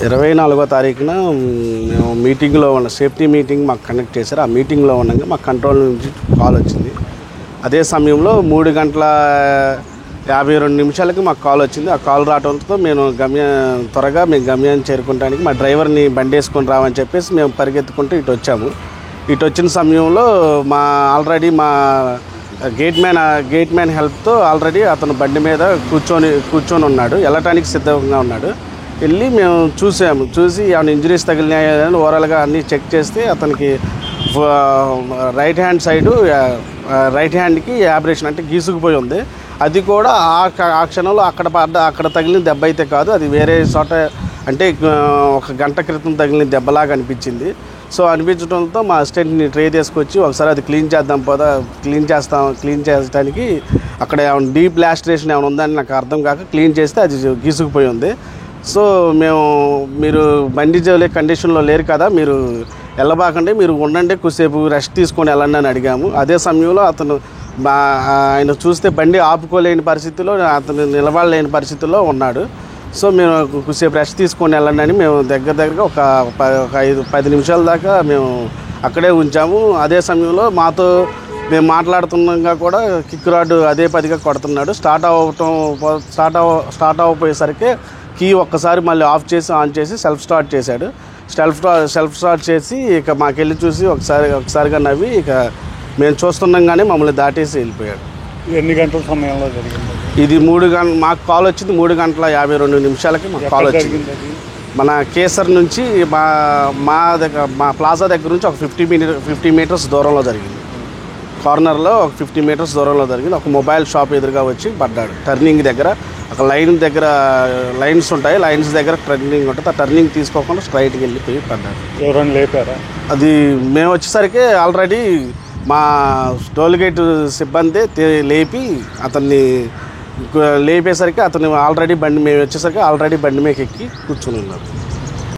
24వ తారీఖున మేము మీటింగ్లో ఉన్న సేఫ్టీ మీటింగ్ మాకు కండక్ట్ చేశారు. ఆ మీటింగ్లో ఉండగా మాకు కంట్రోల్ నుంచి కాల్ వచ్చింది. అదే సమయంలో 3:52 మాకు కాల్ వచ్చింది. ఆ కాల్ రావడంతో మేము త్వరగా గమ్యాన్ని చేరుకోవడానికి మా డ్రైవర్ని బండి వేసుకొని రావని చెప్పేసి మేము పరిగెత్తుకుంటూ ఇటు వచ్చాము. ఇటు వచ్చిన సమయంలో ఆల్రెడీ మా గేట్ మ్యాన్ హెల్ప్తో ఆల్రెడీ అతను బండి మీద కూర్చొని ఉన్నాడు, వెళ్ళటానికి సిద్ధంగా ఉన్నాడు. వెళ్ళి మేము చూసి ఏమైనా ఇంజరీస్ తగిలినాయని ఓవరాల్గా అన్నీ చెక్ చేస్తే అతనికి రైట్ హ్యాండ్కి యాబ్రేషన్ అంటే గీసుకుపోయి ఉంది. అది కూడా ఆ క్షణంలో అక్కడ తగిలిన దెబ్బ అయితే కాదు, అది వేరే చోట అంటే 1 గంట క్రితం తగిలిన దెబ్బలాగా అనిపించింది. సో అనిపించడంతో మా అసిస్టెంట్ని ట్రే తీసుకొచ్చి ఒకసారి అది క్లీన్ చేయడానికి అక్కడ ఏమైనా డీప్ లాస్ట్రేషన్ ఏమైనా ఉందని నాకు అర్థం కాక క్లీన్ చేస్తే అది గీసుకుపోయి ఉంది. సో మీరు బండి జోలే కండిషన్లో లేరు కదా, మీరు వెళ్ళబాకండి, మీరు ఉండండి, కొద్దిసేపు రెస్ట్ తీసుకొని వెళ్ళండి అని అడిగాము. అదే సమయంలో ఆయన చూస్తే బండి ఆపుకోలేని పరిస్థితిలో, అతను నిలబడలేని పరిస్థితుల్లో ఉన్నాడు. సో మేము కొద్దిసేపు రెస్ట్ తీసుకొని వెళ్ళండి అని మేము దగ్గరగా ఒక 5-10 నిమిషాల దాకా మేము అక్కడే ఉంచాము. అదే సమయంలో మాతో మేము మాట్లాడుతున్నాగా కూడా కిక్ రాడ్ అదే పదిగా కొడుతున్నాడు. స్టార్ట్ అవ్వపోయేసరికి కీ ఒక్కసారి మళ్ళీ ఆఫ్ చేసి ఆన్ చేసి సెల్ఫ్ స్టార్ట్ చేశాడు. సెల్ఫ్ స్టార్ట్ చేసి ఇక మాకెళ్ళి చూసి ఒకసారిగా నవ్వి ఇక మేము చూస్తుండగానే మమ్మల్ని దాటేసి వెళ్ళిపోయాడు. ఎన్ని గంటల సమయంలో జరిగింది ఇది? మాకు కాల్ వచ్చింది 3:52 మాకు కాల్ వచ్చింది. మన కేసర్ నుంచి మా ప్లాజా దగ్గర నుంచి ఒక 50 మీటర్స్ దూరంలో జరిగింది. కార్నర్లో ఒక 50 మీటర్స్ దూరంలో జరిగింది. ఒక మొబైల్ షాప్ ఎదురుగా వచ్చి పడ్డాడు. టర్నింగ్ దగ్గర ఒక లైన్స్ ఉంటాయి, లైన్స్ దగ్గర టర్నింగ్ ఉంటుంది. ఆ టర్నింగ్ తీసుకోకుండా స్ట్రైట్కి వెళ్ళిపోయి పడ్డాడు. ఎవరైనా లేపారా? అది మేము వచ్చేసరికి ఆల్రెడీ మా టోల్గేట్ సిబ్బంది లేపేసరికి అతను మేము వచ్చేసరికి ఆల్రెడీ బండి మీద ఎక్కి కూర్చుని ఉన్నాడు.